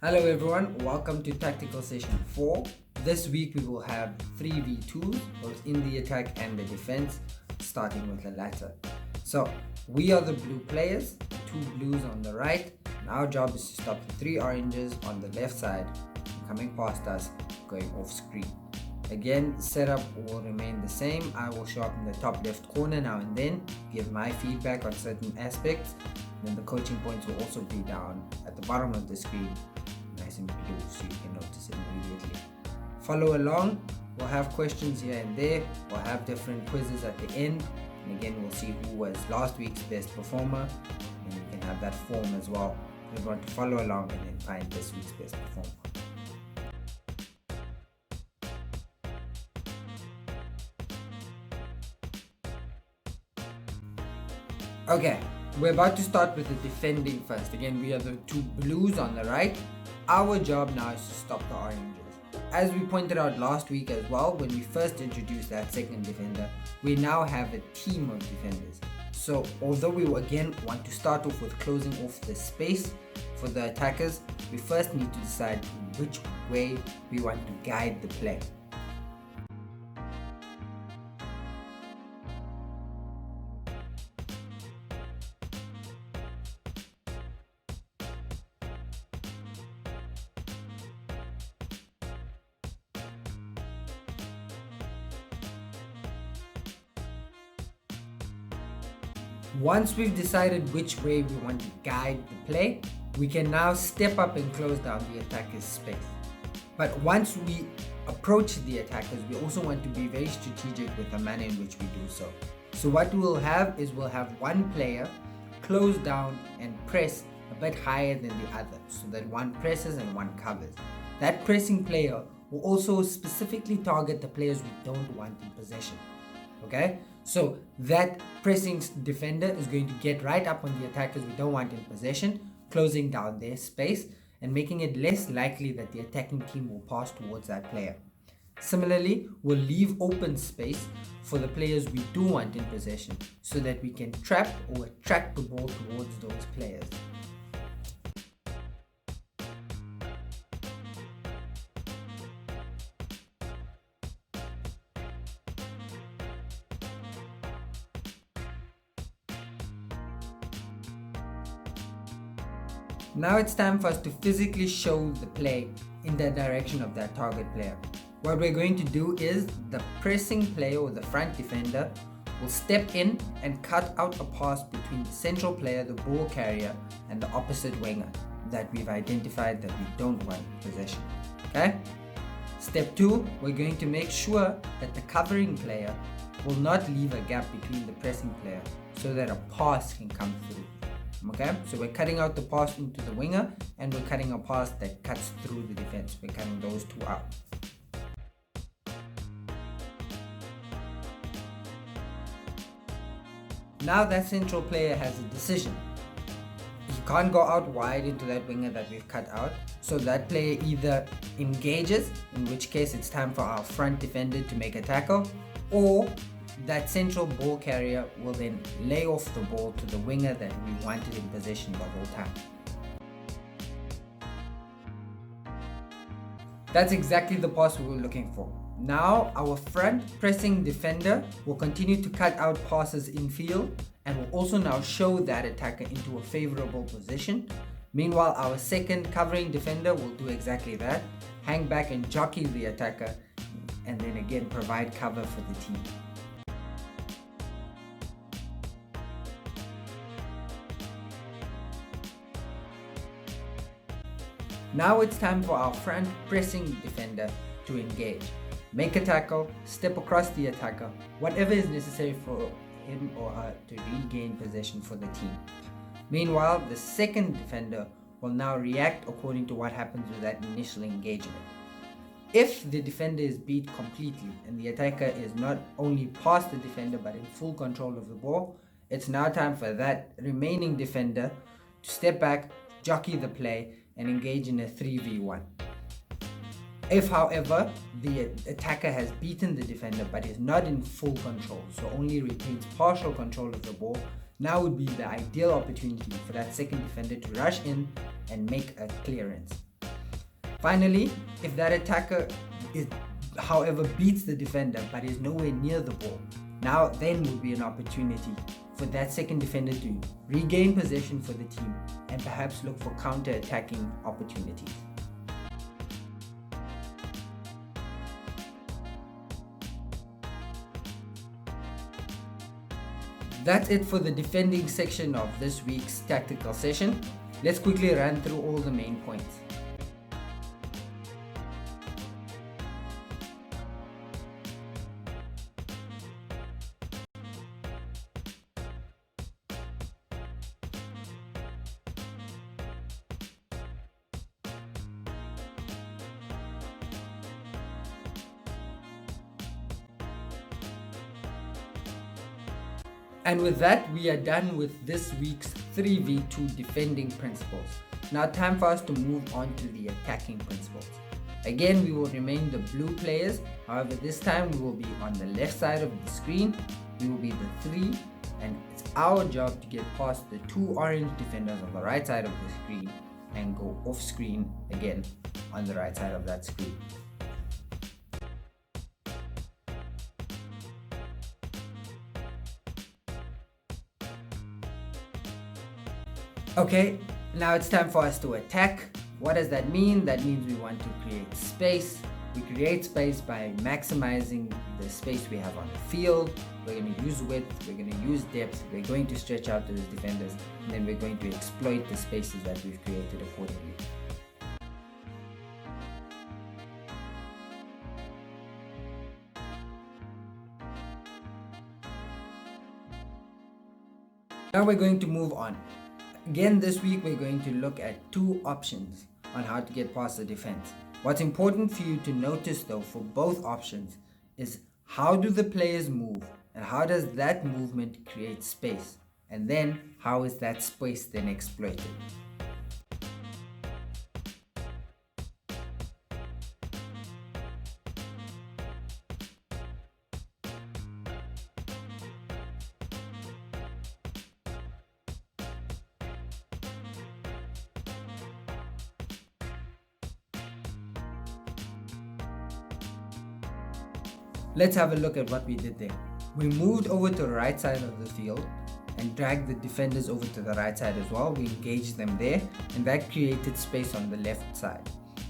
Hello everyone, welcome to Tactical Session 4. This week we will have 3v2s, both in the attack and the defense, starting with the latter. So, we are the blue players, 2 blues on the right, and our job is to stop the 3 oranges on the left side coming past us, going off screen. Again, setup will remain the same. I will show up in the top left corner now and then, give my feedback on certain aspects. Then the coaching points will also be down at the bottom of the screen, nice and blue, so you can notice it immediately. Follow along. We'll have questions here and there. We'll have different quizzes at the end. And again, we'll see who was last week's best performer. And you can have that form as well. We're going to follow along and then find this week's best performer. Okay, we're about to start with the defending first. Again, we are the 2 blues on the right. Our job now is to stop the oranges. As we pointed out last week as well, when we first introduced that second defender, we now have a team of defenders. So although we again want to start off with closing off the space for the attackers, we first need to decide which way we want to guide the play. Once we've decided which way we want to guide the play, we can now step up and close down the attacker's space. But once we approach the attackers, we also want to be very strategic with the manner in which we do so. So what we'll have is we'll have one player close down and press a bit higher than the other, so that one presses and one covers. That pressing player will also specifically target the players we don't want in possession. Okay, so that pressing defender is going to get right up on the attackers we don't want in possession, closing down their space and making it less likely that the attacking team will pass towards that player. Similarly, we'll leave open space for the players we do want in possession so that we can trap or attract the ball towards those players. Now it's time for us to physically show the play in the direction of that target player. What we're going to do is the pressing player or the front defender will step in and cut out a pass between the central player, the ball carrier, and the opposite winger that we've identified that we don't want in possession. Okay? Step 2, we're going to make sure that the covering player will not leave a gap between the pressing player so that a pass can come through. Okay, so we're cutting out the pass into the winger and we're cutting a pass that cuts through the defense. We're cutting those 2 out. Now that central player has a decision. He can't go out wide into that winger that we've cut out. So that player either engages, in which case it's time for our front defender to make a tackle, or that central ball carrier will then lay off the ball to the winger that we wanted in possession the whole time. That's exactly the pass we were looking for. Now our front pressing defender will continue to cut out passes in field and will also now show that attacker into a favorable position. Meanwhile, our second covering defender will do exactly that, hang back and jockey the attacker, and then again provide cover for the team. Now it's time for our front pressing defender to engage. Make a tackle, step across the attacker, whatever is necessary for him or her to regain possession for the team. Meanwhile, the second defender will now react according to what happens with that initial engagement. If the defender is beat completely and the attacker is not only past the defender but in full control of the ball, it's now time for that remaining defender to step back, jockey the play, and engage in a 3v1. If, however, the attacker has beaten the defender but is not in full control, so only retains partial control of the ball, now would be the ideal opportunity for that second defender to rush in and make a clearance. Finally, if that attacker however beats the defender but is nowhere near the ball, now then would be an opportunity for that second defender to regain possession for the team and perhaps look for counter-attacking opportunities. That's it for the defending section of this week's tactical session. Let's quickly run through all the main points. And with that, we are done with this week's 3v2 defending principles. Now time for us to move on to the attacking principles. Again, we will remain the blue players. However, this time we will be on the left side of the screen. We will be the 3, and it's our job to get past the 2 orange defenders on the right side of the screen and go off screen again on the right side of that screen. Okay, now it's time for us to attack. What does that mean? That means we want to create space. We create space by maximizing the space we have on the field. We're going to use width, we're going to use depth, we're going to stretch out those defenders, and then we're going to exploit the spaces that we've created accordingly. Now we're going to move on. Again, this week we're going to look at 2 options on how to get past the defense. What's important for you to notice though for both options is how do the players move and how does that movement create space, and then how is that space then exploited. Let's have a look at what we did there. We moved over to the right side of the field and dragged the defenders over to the right side as well. We engaged them there, and that created space on the left side.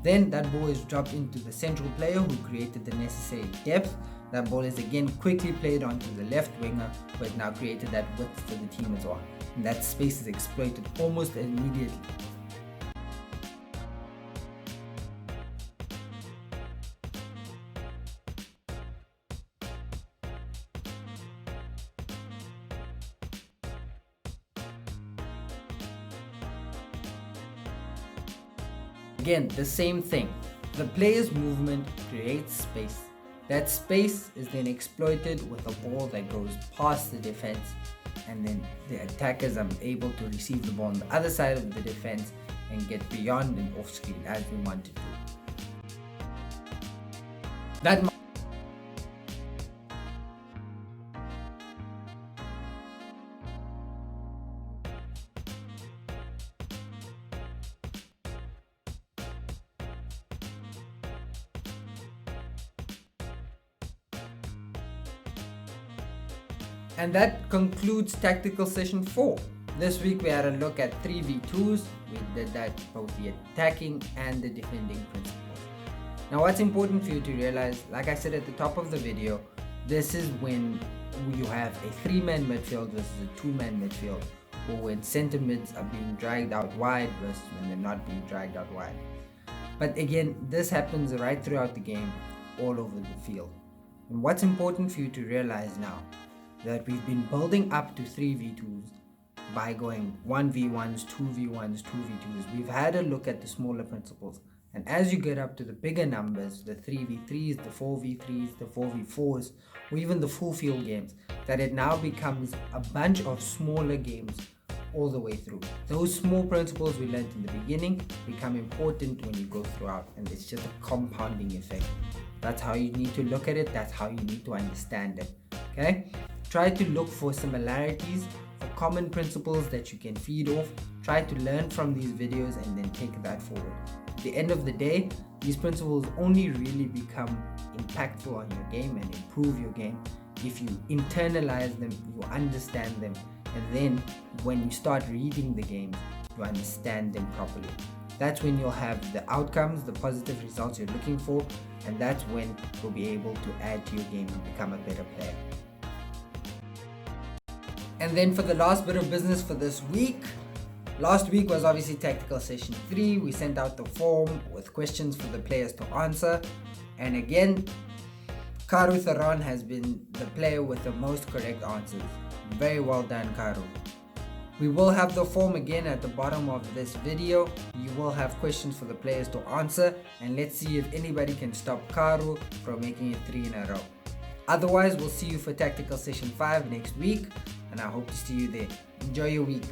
Then that ball is dropped into the central player who created the necessary depth. That ball is again quickly played onto the left winger, who has now created that width for the team as well. And that space is exploited almost immediately. Again, the same thing. The player's movement creates space. That space is then exploited with a ball that goes past the defense, and then the attackers are able to receive the ball on the other side of the defense and get beyond and off screen as we wanted to. And that concludes tactical session 4. This week we had a look at 3v2s. We did that both the attacking and the defending principles. Now what's important for you to realize, like I said at the top of the video, this is when you have a 3-man midfield versus a 2-man midfield, or when center mids are being dragged out wide versus when they're not being dragged out wide. But again, this happens right throughout the game, all over the field. And what's important for you to realize now, that we've been building up to 3v2s by going 1v1s, 2v1s, 2v2s. We've had a look at the smaller principles, and as you get up to the bigger numbers, the 3v3s, the 4v3s, the 4v4s, or even the full field games, that it now becomes a bunch of smaller games all the way through. Those small principles we learned in the beginning become important when you go throughout, and it's just a compounding effect. That's how you need to look at it, that's how you need to understand it. Okay? Try to look for similarities, for common principles that you can feed off. Try to learn from these videos and then take that forward. the end of the day, these principles only really become impactful on your game and improve your game if you internalize them, you understand them, and then when you start reading the games, you understand them properly. That's when you'll have the outcomes, the positive results you're looking for, and that's when you'll be able to add to your game and become a better player. And then for the last bit of business for this week, last week was obviously Tactical Session 3. We sent out the form with questions for the players to answer. And again, Karu Tharon has been the player with the most correct answers. Very well done, Karu. We will have the form again at the bottom of this video. You will have questions for the players to answer, and let's see if anybody can stop Karu from making it 3 in a row. Otherwise, we'll see you for Tactical Session 5 next week, and I hope to see you there. Enjoy your week.